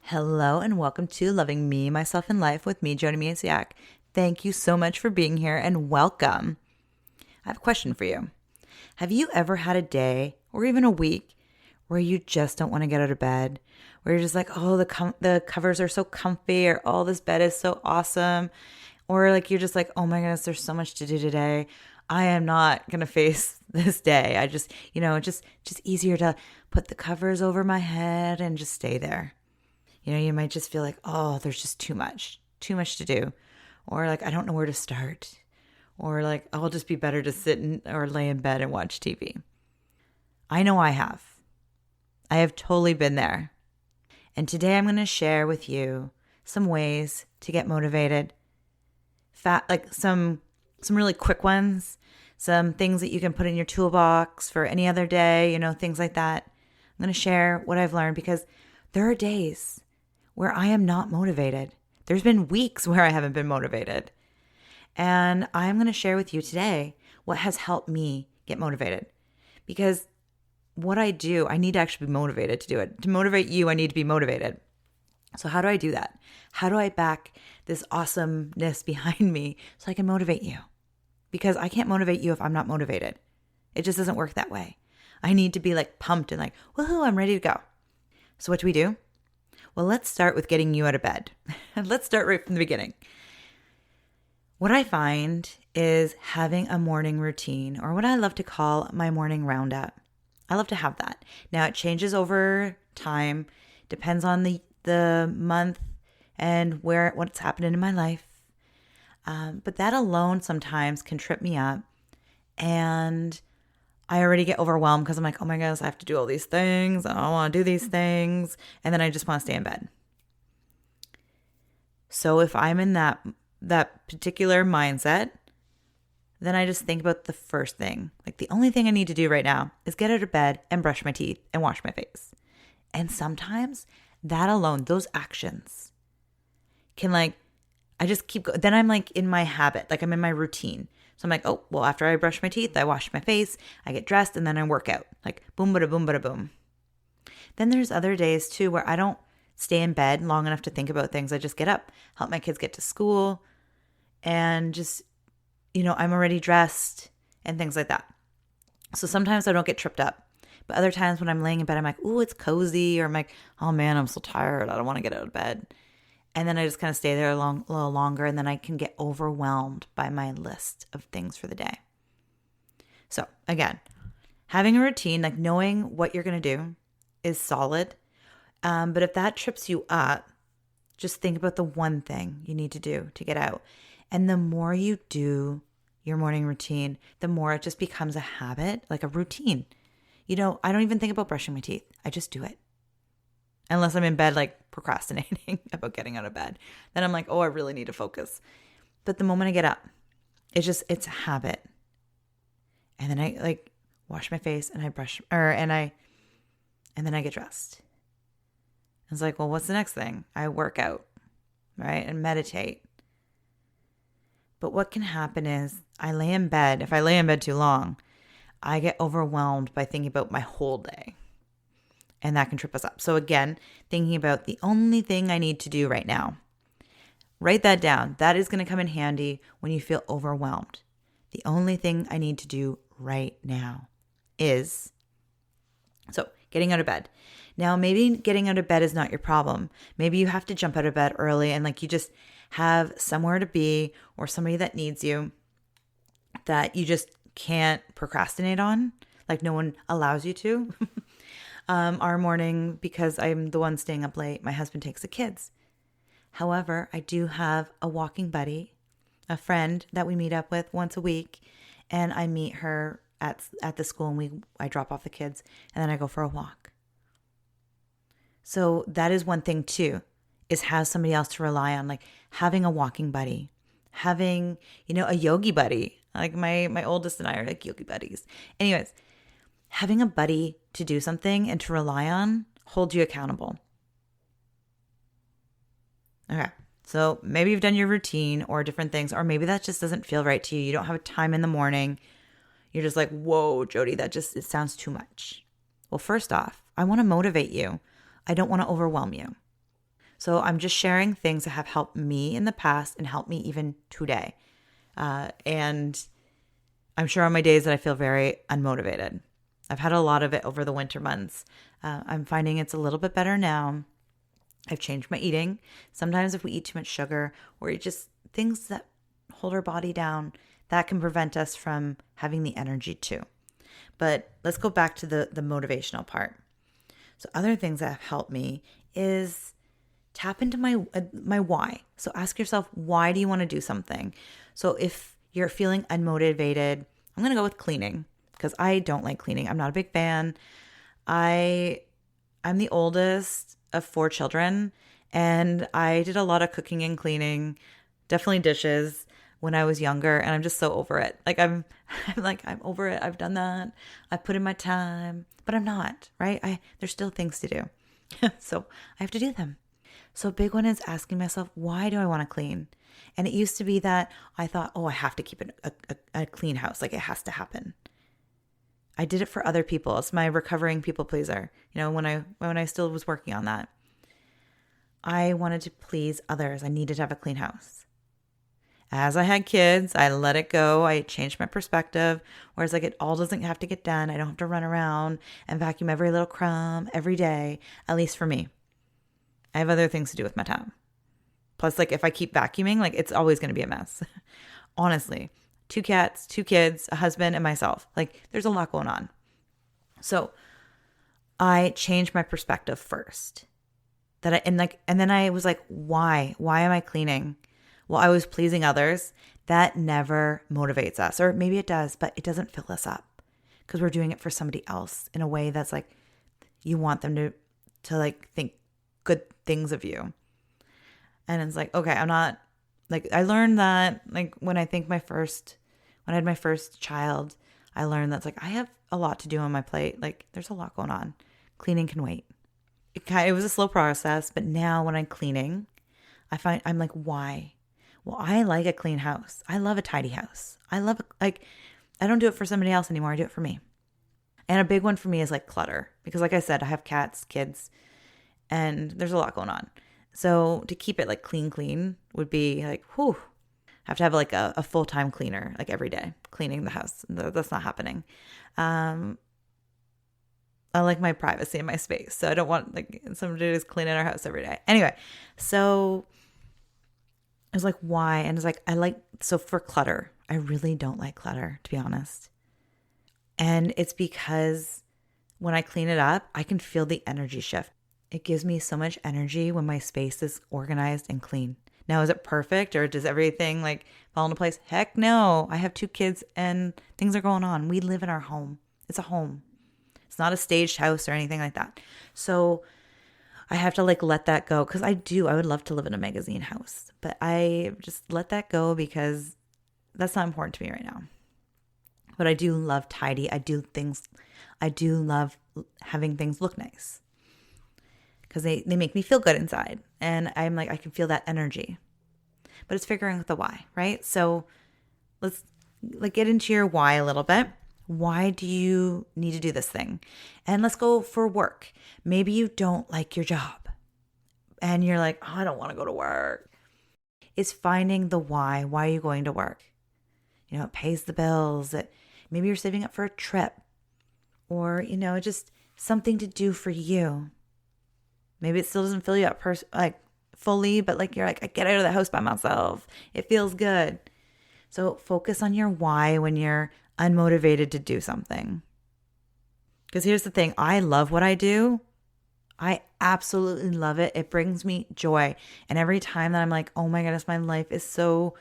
Hello and welcome to Loving Me, Myself, and Life with me, Joni Miasiak. Thank you so much for being here and welcome. I have a question for you. Have you ever had a day or even a week where you just don't want to get out of bed? Where you're just like, oh, the covers are so comfy, or oh, this bed is so awesome. Or like you're just like, oh my goodness, there's so much to do today. I am not going to face this day. I just, just easier to put the covers over my head and just stay there. You might just feel like, oh, there's just too much to do. Or like, I don't know where to start. Or like, I'll just be better to sit or lay in bed and watch TV. I know I have. I have totally been there. And today I'm going to share with you some ways to get motivated. Like some really quick ones. Some things that you can put in your toolbox for any other day, things like that. I'm going to share what I've learned because there are days where I am not motivated. There's been weeks where I haven't been motivated. And I'm going to share with you today what has helped me get motivated. Because what I do, I need to actually be motivated to do it. To motivate you, I need to be motivated. So how do I do that? How do I back this awesomeness behind me so I can motivate you? Because I can't motivate you if I'm not motivated. It just doesn't work that way. I need to be like pumped and like, woohoo, I'm ready to go. So what do? Well, let's start with getting you out of bed. Let's start right from the beginning. What I find is having a morning routine, or what I love to call my morning roundup. I love to have that. Now, it changes over time, depends on the month and what's happening in my life. But that alone sometimes can trip me up, and I already get overwhelmed because I'm like, oh my gosh, I have to do all these things. I don't want to do these things. And then I just want to stay in bed. So if I'm in that particular mindset, then I just think about the first thing. Like the only thing I need to do right now is get out of bed and brush my teeth and wash my face. And sometimes that alone, those actions can I just keep going. Then I'm like in my habit, like I'm in my routine. So I'm like, oh, well, after I brush my teeth, I wash my face, I get dressed, and then I work out. Like boom, bada boom, bada boom. Then there's other days too where I don't stay in bed long enough to think about things. I just get up, help my kids get to school, and just, I'm already dressed and things like that. So sometimes I don't get tripped up. But other times when I'm laying in bed, I'm like, ooh, it's cozy. Or I'm like, oh man, I'm so tired. I don't want to get out of bed. And then I just kind of stay there a little longer, and then I can get overwhelmed by my list of things for the day. So again, having a routine, like knowing what you're going to do is solid. But if that trips you up, just think about the one thing you need to do to get out. And the more you do your morning routine, the more it just becomes a habit, like a routine. I don't even think about brushing my teeth. I just do it. Unless I'm in bed, like procrastinating about getting out of bed. Then I'm like, oh, I really need to focus. But the moment I get up, it's a habit. And then I wash my face and I brush, and then I get dressed. It's like, well, what's the next thing? I work out, right? And meditate. But what can happen is I lay in bed. If I lay in bed too long, I get overwhelmed by thinking about my whole day. And that can trip us up. So again, thinking about the only thing I need to do right now. Write that down. That is going to come in handy when you feel overwhelmed. The only thing I need to do right now is, so getting out of bed. Now, maybe getting out of bed is not your problem. Maybe you have to jump out of bed early and you just have somewhere to be, or somebody that needs you that you just can't procrastinate on. Like no one allows you to. Our morning, because I'm the one staying up late, my husband takes the kids. However, I do have a walking buddy, a friend that we meet up with once a week, and I meet her at the school, and I drop off the kids, and then I go for a walk. So that is one thing too, is have somebody else to rely on, like having a walking buddy, having, a yogi buddy. Like my oldest and I are like yogi buddies. Anyways, having a buddy to do something and to rely on holds you accountable. Okay, so maybe you've done your routine or different things, or maybe that just doesn't feel right to you. You don't have time in the morning. You're just like, whoa, Jody, it sounds too much. Well, first off, I want to motivate you. I don't want to overwhelm you. So I'm just sharing things that have helped me in the past and helped me even today. And I'm sure on my days that I feel very unmotivated. I've had a lot of it over the winter months. I'm finding it's a little bit better now. I've changed my eating. Sometimes if we eat too much sugar or eat just things that hold our body down, that can prevent us from having the energy too. But let's go back to the motivational part. So other things that have helped me is tap into my why. So ask yourself, why do you want to do something? So if you're feeling unmotivated, I'm going to go with cleaning because I don't like cleaning. I'm not a big fan. I'm the oldest of 4 children, and I did a lot of cooking and cleaning, definitely dishes when I was younger, and I'm just so over it. Like I'm over it. I've done that. I put in my time, but I'm not, right? There's still things to do. So I have to do them. So a big one is asking myself, why do I want to clean? And it used to be that I thought, I have to keep a clean house. Like it has to happen. I did it for other people. It's my recovering people pleaser. When I still was working on that, I wanted to please others. I needed to have a clean house. As I had kids, I let it go. I changed my perspective. Whereas it all doesn't have to get done. I don't have to run around and vacuum every little crumb every day, at least for me. I have other things to do with my time. Plus, if I keep vacuuming, it's always going to be a mess. Honestly, 2 cats, 2 kids, a husband, and myself. There's a lot going on. So I changed my perspective first. And then I was like, why? Why am I cleaning? Well, I was pleasing others. That never motivates us. Or maybe it does, but it doesn't fill us up because we're doing it for somebody else in a way that's you want them to think good things of you. And it's okay, I'm not I learned that when I had my first child, I learned that's I have a lot to do on my plate. There's a lot going on. Cleaning can wait. It was a slow process, but now when I'm cleaning, I'm why? Well, I like a clean house. I love a tidy house. I love I don't do it for somebody else anymore. I do it for me. And a big one for me is clutter because like I said, I have cats, kids, and there's a lot going on. So to keep it clean would be whew. Have to have a full-time cleaner every day cleaning the house. That's not happening. I like my privacy and my space. So I don't want somebody to just clean in our house every day. Anyway, so I was why? And it's so for clutter, I really don't like clutter, to be honest. And it's because when I clean it up, I can feel the energy shift. It gives me so much energy when my space is organized and clean. Now, is it perfect or does everything fall into place? Heck no. I have 2 kids and things are going on. We live in our home. It's a home. It's not a staged house or anything like that. So I have to let that go because I would love to live in a magazine house, but I just let that go because that's not important to me right now. But I do love tidy. I do love having things look nice because they make me feel good inside. And I'm I can feel that energy. But it's figuring out the why, right? So let's get into your why a little bit. Why do you need to do this thing? And let's go for work. Maybe you don't like your job and you're I don't want to go to work. It's finding the why. Why are you going to work? It pays the bills. Maybe you're saving up for a trip or, just something to do for you. Maybe it still doesn't fill you up fully, but you're I get out of the house by myself. It feels good. So focus on your why when you're unmotivated to do something. Because here's the thing. I love what I do. I absolutely love it. It brings me joy. And every time that I'm oh my goodness, my life is so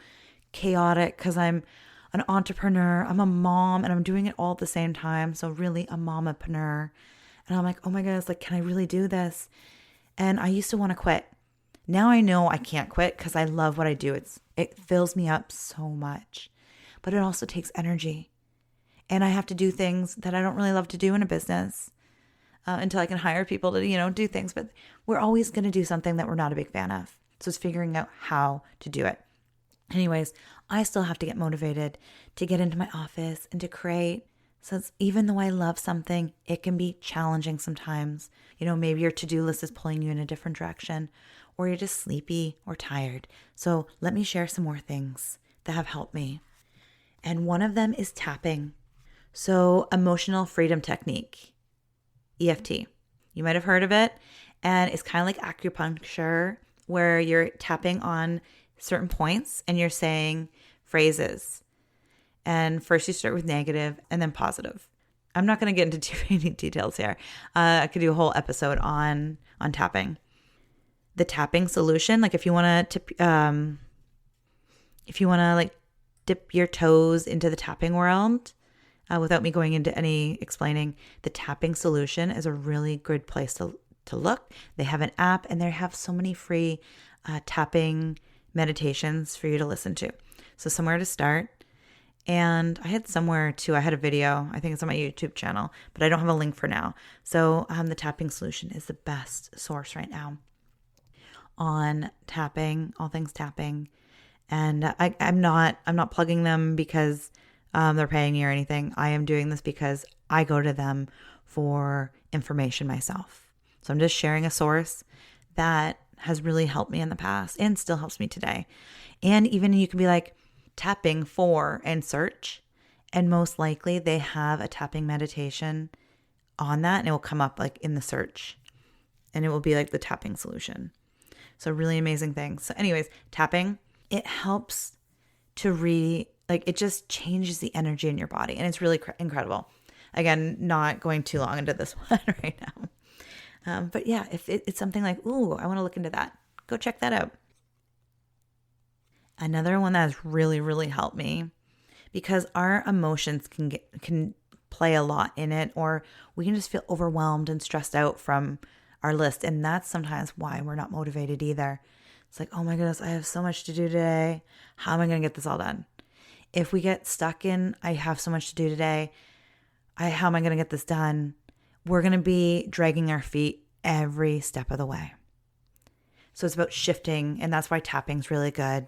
chaotic because I'm an entrepreneur, I'm a mom, and I'm doing it all at the same time. So really a momapreneur. And I'm oh my goodness, can I really do this? And I used to want to quit. Now I know I can't quit because I love what I do. It fills me up so much. But it also takes energy. And I have to do things that I don't really love to do in a business until I can hire people to, do things. But we're always going to do something that we're not a big fan of. So it's figuring out how to do it. Anyways, I still have to get motivated to get into my office and to create So even though I love something, it can be challenging sometimes. Maybe your to-do list is pulling you in a different direction, or you're just sleepy or tired. So let me share some more things that have helped me. And one of them is tapping. So emotional freedom technique, EFT. You might have heard of it. And it's kind of like acupuncture, where you're tapping on certain points and you're saying phrases. And first you start with negative and then positive. I'm not going to get into too many details here. I could do a whole episode on tapping. The tapping solution, like if you want to like dip your toes into the tapping world, without me going into any explaining, the tapping solution is a really good place to look. They have an app and they have so many free tapping meditations for you to listen to. So somewhere to start. And I had somewhere too, I had a video, I think it's on my YouTube channel, but I don't have a link for now. So the tapping solution is the best source right now on tapping, all things tapping. And I'm not plugging them because they're paying me or anything. I am doing this because I go to them for information myself. So I'm just sharing a source that has really helped me in the past and still helps me today. And even you can be like, tapping for and search, and most likely they have a tapping meditation on that, and it will come up like in the search, and it will be like the tapping solution. So really amazing things. So anyways, tapping, it helps to it just changes the energy in your body, and it's really incredible. Again, not going too long into this one right now. But yeah, if it's something like, ooh, I want to look into that, go check that out. Another one that has really, really helped me, because our emotions can play a lot in it, or we can just feel overwhelmed and stressed out from our list. And that's sometimes why we're not motivated either. It's like, oh my goodness, I have so much to do today. How am I going to get this all done? If we get stuck in, I have so much to do today, how am I going to get this done? We're going to be dragging our feet every step of the way. So it's about shifting, and that's why tapping's really good.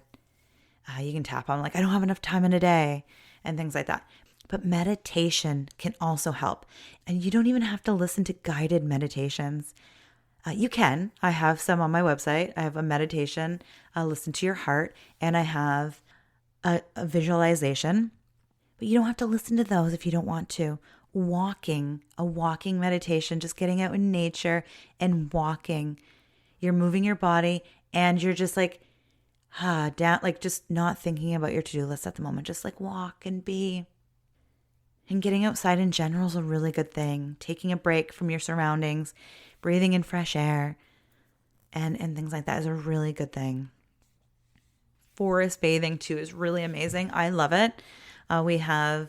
You can tap on like, I don't have enough time in a day and things like that. But meditation can also help. And you don't even have to listen to guided meditations. You can. I have some on my website. I have a meditation, listen to your heart, and I have a visualization. But you don't have to listen to those if you don't want to. A walking meditation, just getting out in nature and walking. You're moving your body and you're just like, down, like just not thinking about your to-do list at the moment. Just like walk and be. And getting outside in general is a really good thing. Taking a break from your surroundings, breathing in fresh air, and things like that is a really good thing. Forest bathing too is really amazing. I love it. We have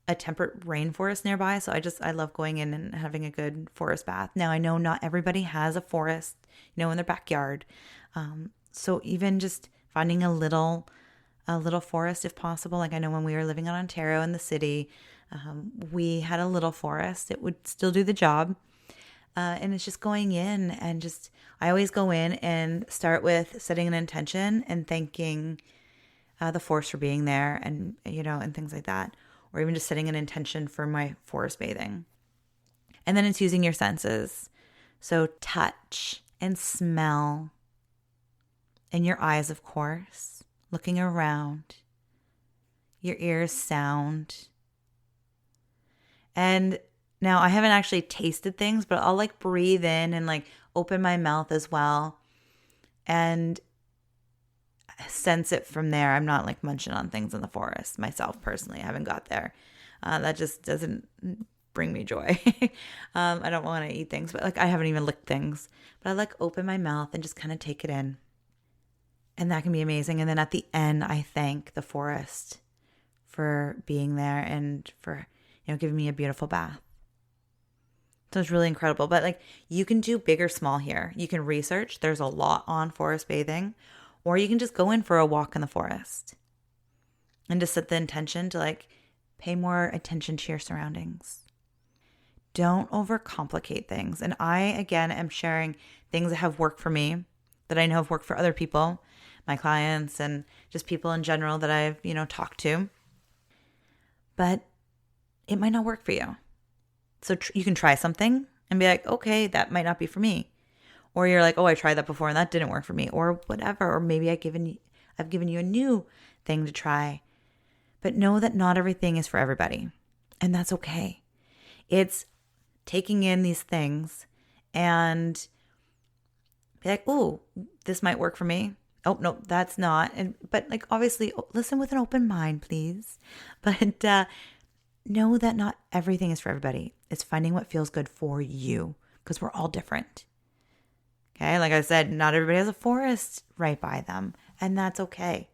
a temperate rainforest nearby, so I love going in and having a good forest bath. Now I know not everybody has a forest, in their backyard. So even just finding a little forest if possible. Like I know when we were living in Ontario in the city, we had a little forest. It would still do the job. And it's just going in and I always go in and start with setting an intention and thanking the forest for being there and, and things like that. Or even just setting an intention for my forest bathing. And then it's using your senses. So touch and smell. And your eyes, of course, looking around, your ears sound. And now I haven't actually tasted things, but I'll like breathe in and like open my mouth as well and sense it from there. I'm not like munching on things in the forest myself personally. I haven't got there. That just doesn't bring me joy. I don't want to eat things, but like I haven't even licked things, but I like open my mouth and just kind of take it in. And that can be amazing. And then at the end, I thank the forest for being there and for, giving me a beautiful bath. So it's really incredible. But like you can do big or small here. You can research. There's a lot on forest bathing. Or you can just go in for a walk in the forest. And just set the intention to like pay more attention to your surroundings. Don't overcomplicate things. And I, again, am sharing things that have worked for me, that I know have worked for other people, my clients, and just people in general that I've, talked to. But it might not work for you. So you can try something and be like, okay, that might not be for me. Or you're like, oh, I tried that before and that didn't work for me, or whatever. Or maybe I've given you a new thing to try. But know that not everything is for everybody. And that's okay. It's taking in these things and be like, oh, this might work for me. Oh, no, that's not. But like, obviously, listen with an open mind, please. But know that not everything is for everybody. It's finding what feels good for you, because we're all different. Okay, like I said, not everybody has a forest right by them, and that's okay.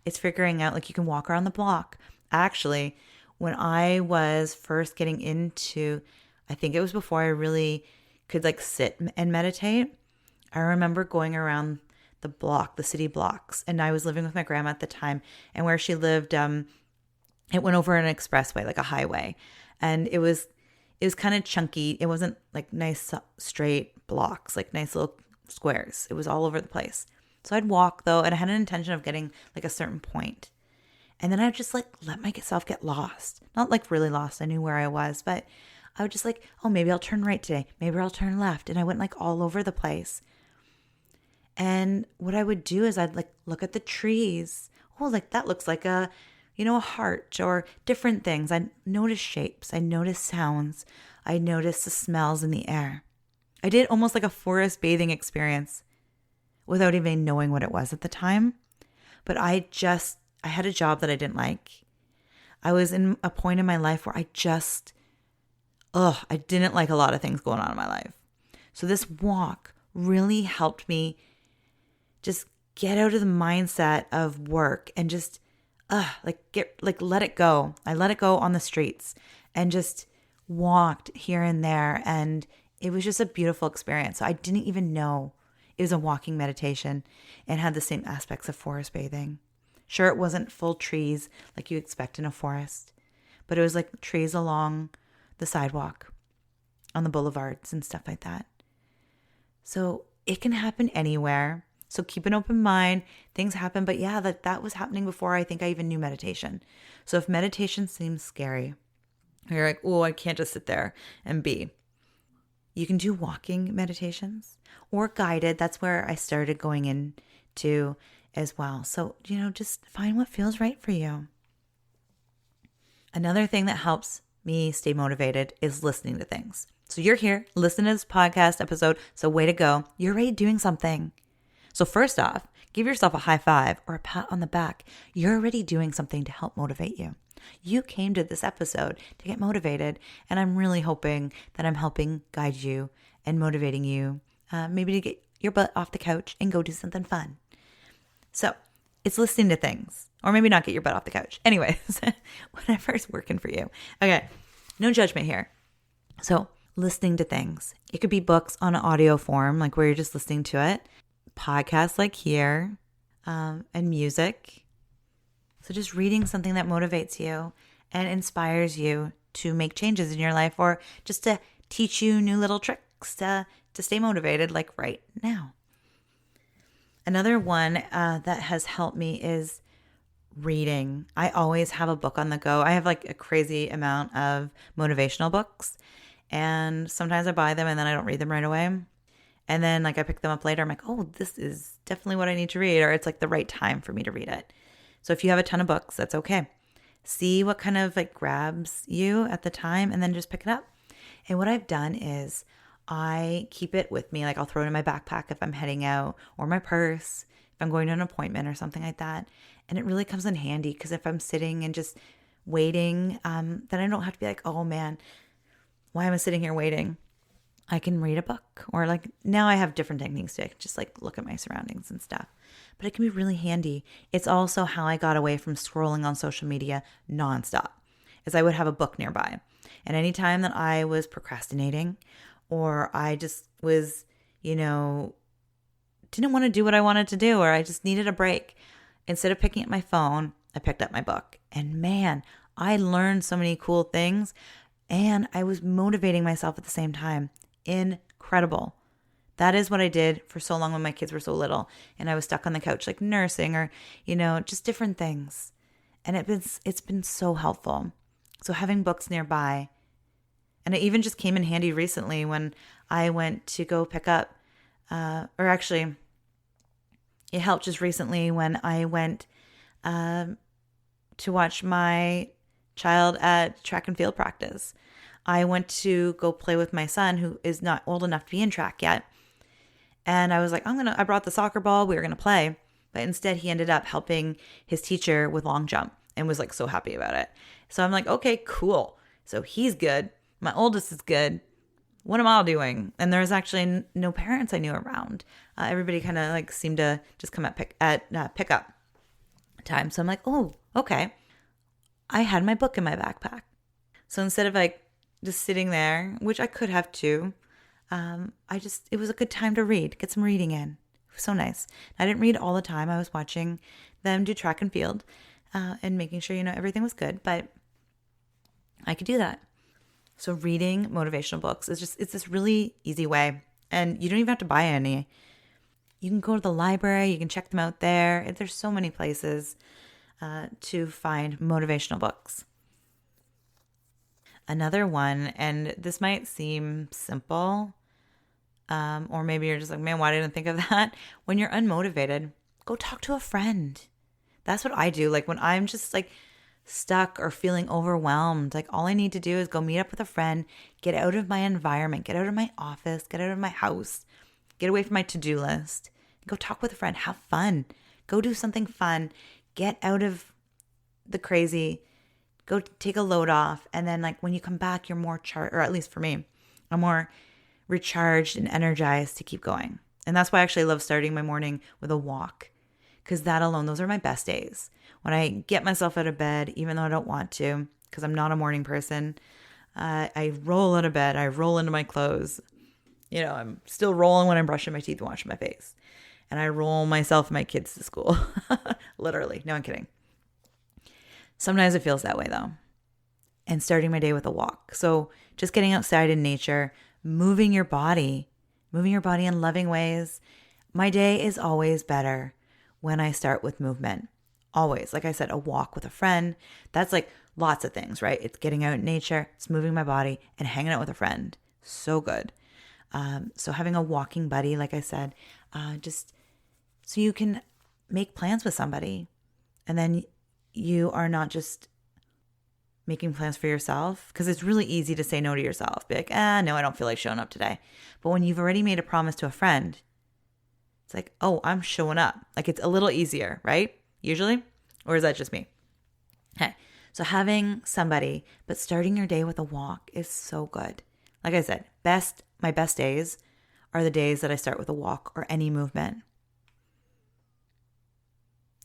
It's figuring out, like, you can walk around the block. Actually, when I was first getting into, I think it was before I really could like sit and meditate, I remember going around the block, the city blocks, and I was living with my grandma at the time, and where she lived, it went over an expressway, like a highway, and it was kind of chunky. It wasn't like nice straight blocks, like nice little squares. It was all over the place. So I'd walk though, and I had an intention of getting like a certain point. And then I'd just like let myself get lost. Not like really lost. I knew where I was, but I would just like, oh, maybe I'll turn right today. Maybe I'll turn left. And I went like all over the place. And what I would do is I'd like look at the trees. Oh, like that looks like a heart, or different things. I noticed shapes. I noticed sounds. I noticed the smells in the air. I did almost like a forest bathing experience without even knowing what it was at the time. But I had a job that I didn't like. I was in a point in my life where I didn't like a lot of things going on in my life. So this walk really helped me just get out of the mindset of work and just let it go. I let it go on the streets and just walked here and there, and it was just a beautiful experience. So I didn't even know it was a walking meditation and had the same aspects of forest bathing. Sure, it wasn't full trees like you expect in a forest, but it was like trees along the sidewalk, on the boulevards and stuff like that. So it can happen anywhere. So keep an open mind. Things happen. But yeah, that was happening before I think I even knew meditation. So if meditation seems scary, you're like, oh, I can't just sit there and be. You can do walking meditations or guided. That's where I started going into as well. So, just find what feels right for you. Another thing that helps me stay motivated is listening to things. So you're here, listening to this podcast episode. So way to go. You're already doing something. So first off, give yourself a high five or a pat on the back. You're already doing something to help motivate you. You came to this episode to get motivated, and I'm really hoping that I'm helping guide you and motivating you, maybe to get your butt off the couch and go do something fun. So it's listening to things, or maybe not get your butt off the couch. Anyways, whatever's working for you. Okay, no judgment here. So listening to things. It could be books on an audio form, like where you're just listening to it. Podcasts like here, and music. So just reading something that motivates you and inspires you to make changes in your life, or just to teach you new little tricks to stay motivated, like right now. Another one that has helped me is reading. I always have a book on the go. I have like a crazy amount of motivational books, and sometimes I buy them and then I don't read them right away. And then like I pick them up later. I'm like, oh, this is definitely what I need to read, or it's like the right time for me to read it. So if you have a ton of books, that's okay. See what kind of like grabs you at the time and then just pick it up. And what I've done is I keep it with me. Like I'll throw it in my backpack if I'm heading out, or my purse if I'm going to an appointment or something like that. And it really comes in handy, because if I'm sitting and just waiting, then I don't have to be like, oh man, why am I sitting here waiting? I can read a book, or like now I have different techniques to just like look at my surroundings and stuff, but it can be really handy. It's also how I got away from scrolling on social media nonstop, is I would have a book nearby. And anytime that I was procrastinating, or I just was, didn't want to do what I wanted to do, or I just needed a break, instead of picking up my phone, I picked up my book. And man, I learned so many cool things, and I was motivating myself at the same time. Incredible. That is what I did for so long when my kids were so little and I was stuck on the couch, like nursing or, just different things. And it's been so helpful. So having books nearby, and it even just came in handy recently when I went to go pick up, or actually, it helped just recently when I went to watch my child at track and field practice. I went to go play with my son, who is not old enough to be in track yet. And I was like, I brought the soccer ball. We were going to play. But instead, he ended up helping his teacher with long jump and was like so happy about it. So I'm like, okay, cool. So he's good. My oldest is good. What am I doing? And there was actually no parents I knew around. Everybody kind of like seemed to just come at pickup time. So I'm like, oh, okay. I had my book in my backpack. So instead of like just sitting there, which I could have too, it was a good time to read, get some reading in. It was so nice. I didn't read all the time. I was watching them do track and field and making sure, everything was good, but I could do that. So reading motivational books it's this really easy way, and you don't even have to buy any. You can go to the library, you can check them out there. There's so many places to find motivational books. Another one, and this might seem simple, or maybe you're just like, man, why didn't I think of that? When you're unmotivated, go talk to a friend. That's what I do. Like when I'm just like stuck or feeling overwhelmed, like all I need to do is go meet up with a friend, get out of my environment, get out of my office, get out of my house, get away from my to-do list, go talk with a friend, have fun, go do something fun, get out of the crazy, go take a load off. And then like when you come back, you're more charged, or at least for me, I'm more recharged and energized to keep going. And that's why I actually love starting my morning with a walk, because that alone, those are my best days. When I get myself out of bed, even though I don't want to, because I'm not a morning person, I roll out of bed, I roll into my clothes. I'm still rolling when I'm brushing my teeth and washing my face. And I roll myself and my kids to school. Literally. No, I'm kidding. Sometimes it feels that way though. And starting my day with a walk. So just getting outside in nature, moving your body in loving ways. My day is always better when I start with movement. Always. Like I said, a walk with a friend. That's like lots of things, right? It's getting out in nature, it's moving my body, and hanging out with a friend. So good. So having a walking buddy, like I said, just so you can make plans with somebody. And then you are not just making plans for yourself, because it's really easy to say no to yourself. Be like, no, I don't feel like showing up today. But when you've already made a promise to a friend, it's like, oh, I'm showing up. Like it's a little easier, right? Usually? Or is that just me? Okay. So having somebody, but starting your day with a walk is so good. Like I said, my best days are the days that I start with a walk or any movement.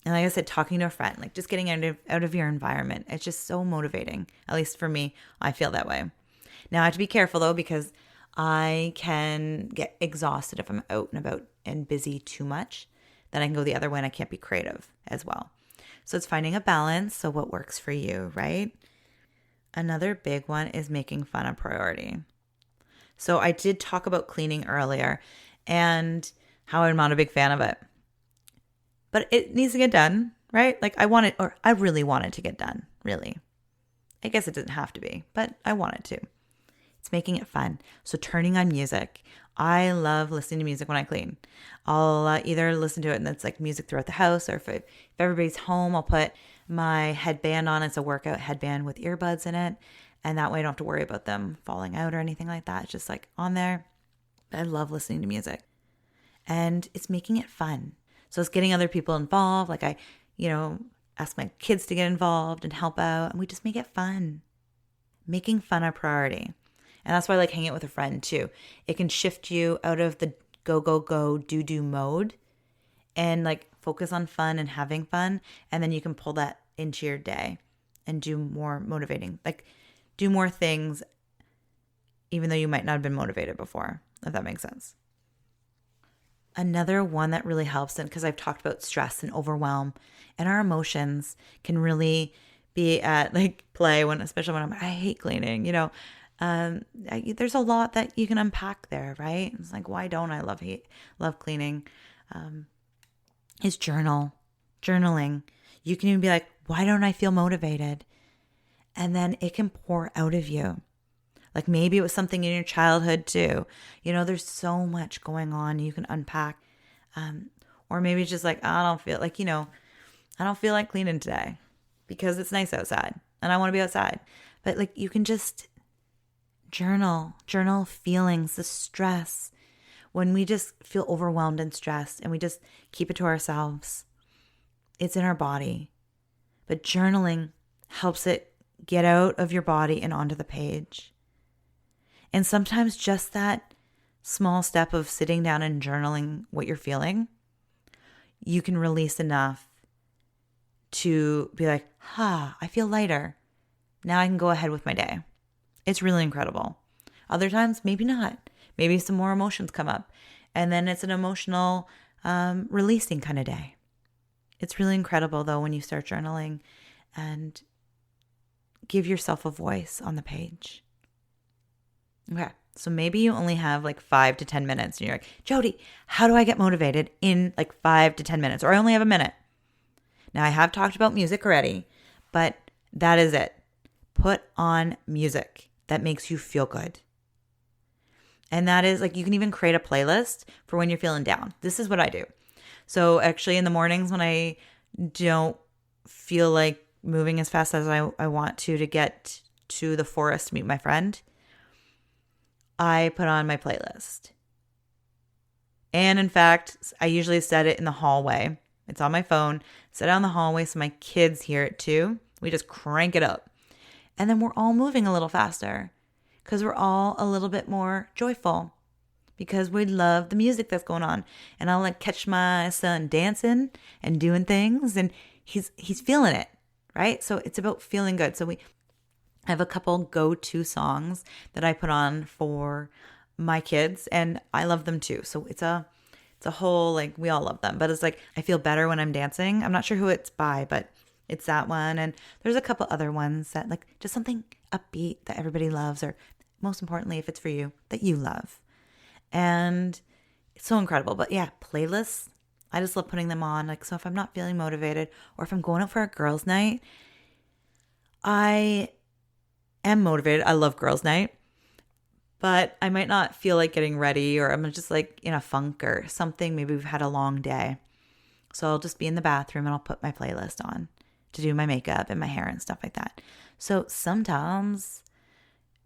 And like I said, talking to a friend, like just getting out of your environment, it's just so motivating. At least for me, I feel that way. Now I have to be careful though, because I can get exhausted if I'm out and about and busy too much. Then I can go the other way and I can't be creative as well. So it's finding a balance. So what works for you, right? Another big one is making fun a priority. So I did talk about cleaning earlier and how I'm not a big fan of it. But it needs to get done, right? Like I really want it to get done, really. I guess it doesn't have to be, but I want it to. It's making it fun. So turning on music. I love listening to music when I clean. I'll either listen to it and it's like music throughout the house, or if everybody's home, I'll put my headband on. It's a workout headband with earbuds in it. And that way I don't have to worry about them falling out or anything like that. It's just like on there. I love listening to music. And it's making it fun. So it's getting other people involved. Like I, ask my kids to get involved and help out. And we just make it fun. Making fun a priority. And that's why I like hanging out with a friend too. It can shift you out of the go, go, go, do mode and like focus on fun and having fun. And then you can pull that into your day and do more motivating, like do more things, even though you might not have been motivated before, if that makes sense. Another one that really helps, and because I've talked about stress and overwhelm, and our emotions can really be at like play especially when I hate cleaning, there's a lot that you can unpack there, right? It's like, why don't I love cleaning? Is journaling. You can even be like, why don't I feel motivated? And then it can pour out of you. Like maybe it was something in your childhood too. There's so much going on you can unpack. Or maybe it's just like, I don't feel like, I don't feel like cleaning today because it's nice outside and I want to be outside. But like you can just journal feelings, the stress. When we just feel overwhelmed and stressed and we just keep it to ourselves, it's in our body. But journaling helps it get out of your body and onto the page. And sometimes just that small step of sitting down and journaling what you're feeling, you can release enough to be like, I feel lighter. Now I can go ahead with my day. It's really incredible. Other times, maybe not. Maybe some more emotions come up. And then it's an emotional releasing kind of day. It's really incredible, though, when you start journaling and give yourself a voice on the page. Okay, so maybe you only have like 5 to 10 minutes. And you're like, Jody, how do I get motivated in like 5 to 10 minutes? Or I only have a minute. Now, I have talked about music already, but that is it. Put on music that makes you feel good. And that is like, you can even create a playlist for when you're feeling down. This is what I do. So actually in the mornings when I don't feel like moving as fast as I want to get to the forest to meet my friend, I put on my playlist. And in fact, I usually set it in the hallway. It's on my phone, set it on the hallway so my kids hear it too. We just crank it up. And then we're all moving a little faster because we're all a little bit more joyful because we love the music that's going on. And I'll like catch my son dancing and doing things and he's feeling it, right? So it's about feeling good. So I have a couple go-to songs that I put on for my kids and I love them too. So it's a whole, like, we all love them, but it's like, I feel better when I'm dancing. I'm not sure who it's by, but it's that one. And there's a couple other ones that like just something upbeat that everybody loves, or most importantly, if it's for you, that you love. And it's so incredible. But yeah, playlists, I just love putting them on. Like, so if I'm not feeling motivated or if I'm going out for a girls' night, I am motivated. I love girls' night, but I might not feel like getting ready, or I'm just like in a funk or something. Maybe we've had a long day. So I'll just be in the bathroom and I'll put my playlist on to do my makeup and my hair and stuff like that. So sometimes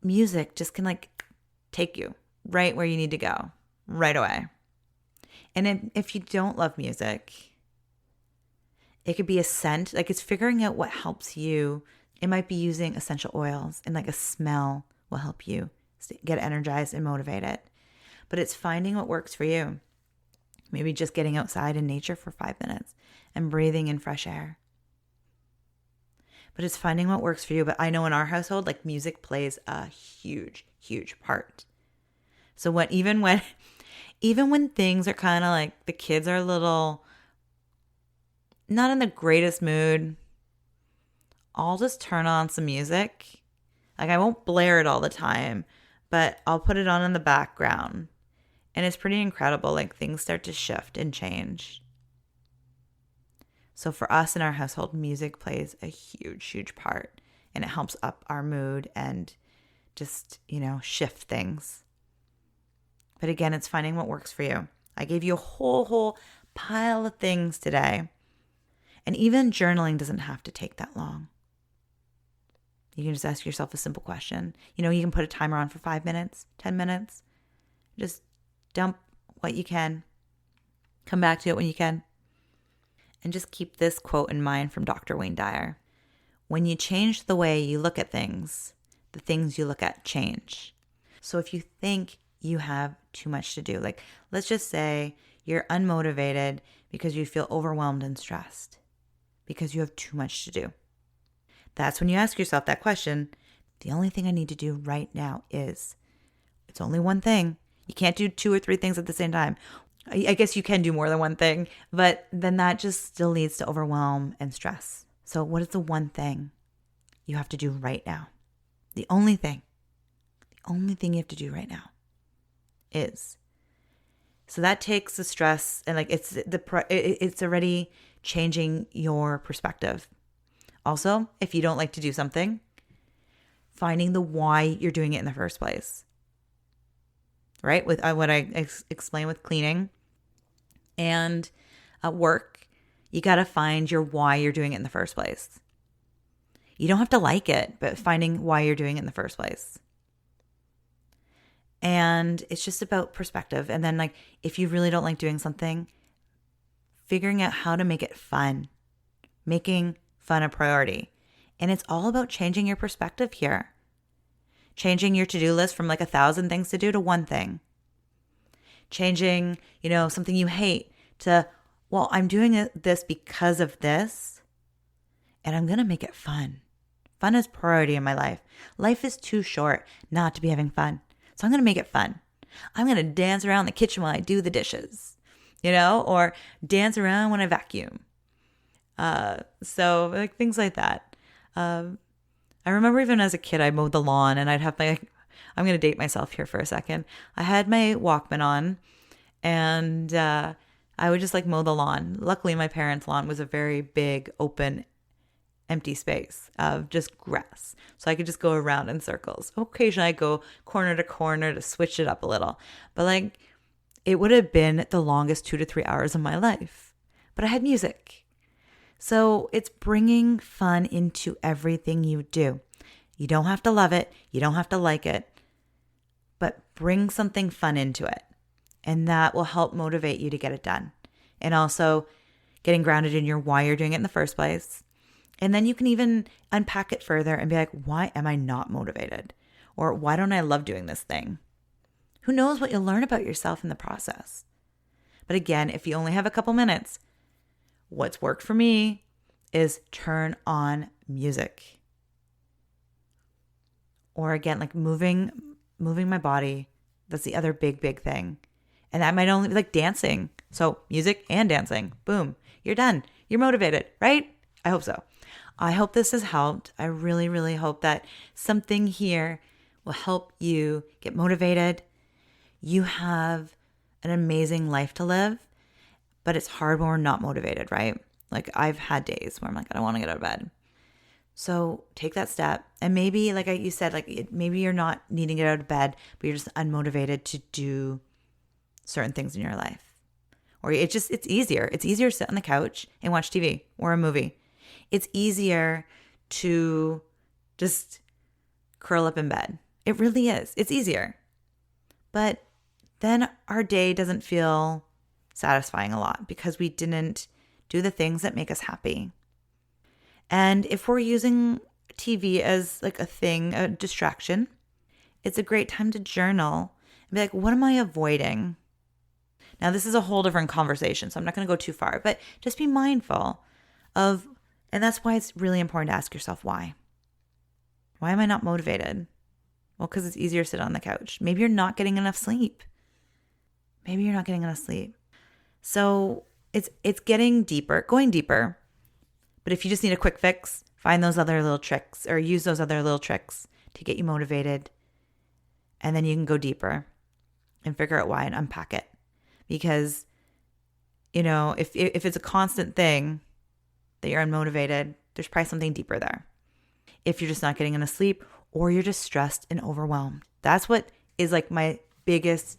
music just can like take you right where you need to go right away. And if you don't love music, it could be a scent. Like, it's figuring out what helps you. It might be using essential oils, and like a smell will help you get energized and motivated. But it's finding what works for you. Maybe just getting outside in nature for 5 minutes and breathing in fresh air. But it's finding what works for you. But I know in our household, like, music plays a huge, huge part. So even when things are kind of like the kids are a little not in the greatest mood, I'll just turn on some music. Like, I won't blare it all the time, but I'll put it on in the background. And it's pretty incredible. Like, things start to shift and change. So for us in our household, music plays a huge, huge part. And it helps up our mood and just, shift things. But again, it's finding what works for you. I gave you a whole pile of things today. And even journaling doesn't have to take that long. You can just ask yourself a simple question. You can put a timer on for 5 minutes, 10 minutes. Just dump what you can. Come back to it when you can. And just keep this quote in mind from Dr. Wayne Dyer. When you change the way you look at things, the things you look at change. So if you think you have too much to do, like, let's just say you're unmotivated because you feel overwhelmed and stressed because you have too much to do. That's when you ask yourself that question. The only thing I need to do right now is, it's only one thing. You can't do 2 or 3 things at the same time. I guess you can do more than one thing, but then that just still leads to overwhelm and stress. So what is the one thing you have to do right now? The only thing you have to do right now is. So that takes the stress, and like it's already changing your perspective. Also, if you don't like to do something, finding the why you're doing it in the first place. Right? With what I explained with cleaning and at work, you got to find your why you're doing it in the first place. You don't have to like it, but finding why you're doing it in the first place. And it's just about perspective. And then, like, if you really don't like doing something, figuring out how to make it fun, making fun a priority. And it's all about changing your perspective here. Changing your to-do list from like 1,000 things to do to one thing. Changing, something you hate to, well, I'm doing this because of this, and I'm going to make it fun. Fun is priority in my life. Life is too short not to be having fun. So I'm going to make it fun. I'm going to dance around the kitchen while I do the dishes, or dance around when I vacuum. So like things like that. I remember even as a kid, I mowed the lawn and I'd have I'm going to date myself here for a second. I had my Walkman on and I would just like mow the lawn. Luckily, my parents' lawn was a very big, open, empty space of just grass. So I could just go around in circles. Occasionally, I'd go corner to corner to switch it up a little. But like, it would have been the longest 2 to 3 hours of my life. But I had music. So it's bringing fun into everything you do. You don't have to love it. You don't have to like it. But bring something fun into it. And that will help motivate you to get it done. And also getting grounded in your why you're doing it in the first place. And then you can even unpack it further and be like, why am I not motivated? Or why don't I love doing this thing? Who knows what you'll learn about yourself in the process? But again, if you only have a couple minutes, what's worked for me is turn on music. Or again, like moving my body. That's the other big thing. And that might only be like dancing. So music and dancing. Boom. You're done. You're motivated, right? I hope so. I hope this has helped. I really, really hope that something here will help you get motivated. You have an amazing life to live, but it's hard when we're not motivated, right? Like I've had days where I'm like, I don't want to get out of bed. So take that step. And maybe, like you said, like maybe you're not needing to get out of bed, but you're just unmotivated to do certain things in your life. Or it's easier. It's easier to sit on the couch and watch TV or a movie. It's easier to just curl up in bed. It really is. It's easier. But then our day doesn't feel satisfying a lot because we didn't do the things that make us happy. And if we're using TV as like a thing, a distraction, it's a great time to journal and be like, what am I avoiding? Now, this is a whole different conversation, so I'm not going to go too far, but just be mindful of, and that's why it's really important to ask yourself why. Why am I not motivated? Well, because it's easier to sit on the couch. Maybe you're not getting enough sleep. So it's getting deeper, going deeper. But if you just need a quick fix, find those other little tricks or use those other little tricks to get you motivated. And then you can go deeper and figure out why and unpack it. Because, if it's a constant thing that you're unmotivated, there's probably something deeper there. If you're just not getting enough sleep or you're just stressed and overwhelmed. That's what is like my biggest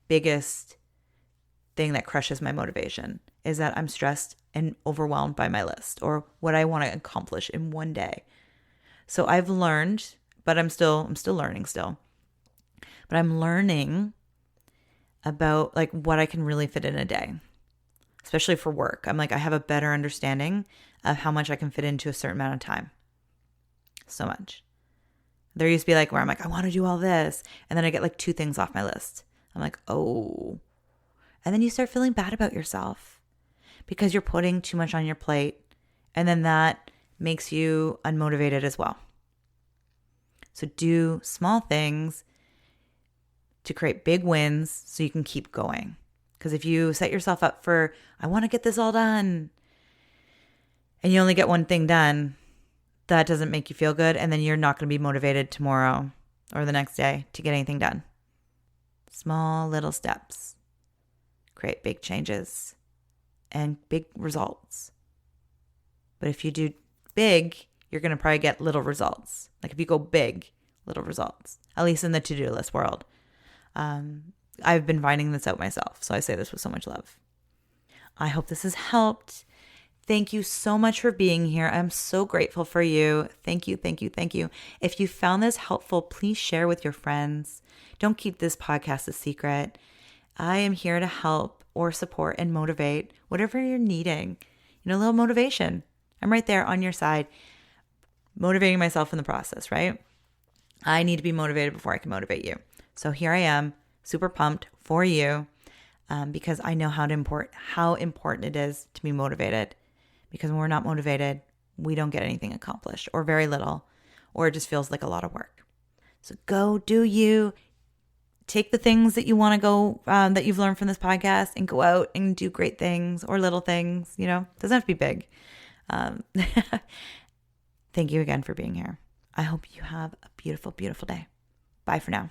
thing that crushes my motivation is that I'm stressed and overwhelmed by my list or what I want to accomplish in one day. So I've learned, but I'm still learning still. But I'm learning about like what I can really fit in a day, especially for work. I'm like, I have a better understanding of how much I can fit into a certain amount of time. So much. There used to be like where I'm like, I want to do all this. And then I get like 2 things off my list. I'm like, oh. And then you start feeling bad about yourself because you're putting too much on your plate. And then that makes you unmotivated as well. So do small things to create big wins so you can keep going. Because if you set yourself up for, I want to get this all done, and you only get one thing done, that doesn't make you feel good. And then you're not going to be motivated tomorrow or the next day to get anything done. Small little steps create big changes and big results. But if you do big, you're going to probably get little results. Like if you go big, little results, at least in the to-do list world. I've been finding this out myself, so I say this with so much love. I hope this has helped. Thank you so much for being here. I'm so grateful for you. Thank you, thank you, thank you. If you found this helpful, please share with your friends. Don't keep this podcast a secret. I am here to help or support and motivate whatever you're needing. A little motivation. I'm right there on your side, motivating myself in the process, right? I need to be motivated before I can motivate you. So here I am, super pumped for you, because I know how important it is to be motivated. Because when we're not motivated, we don't get anything accomplished, or very little, or it just feels like a lot of work. So go do you. Take the things that you want to go, that you've learned from this podcast, and go out and do great things or little things. Doesn't have to be big. Thank you again for being here. I hope you have a beautiful, beautiful day. Bye for now.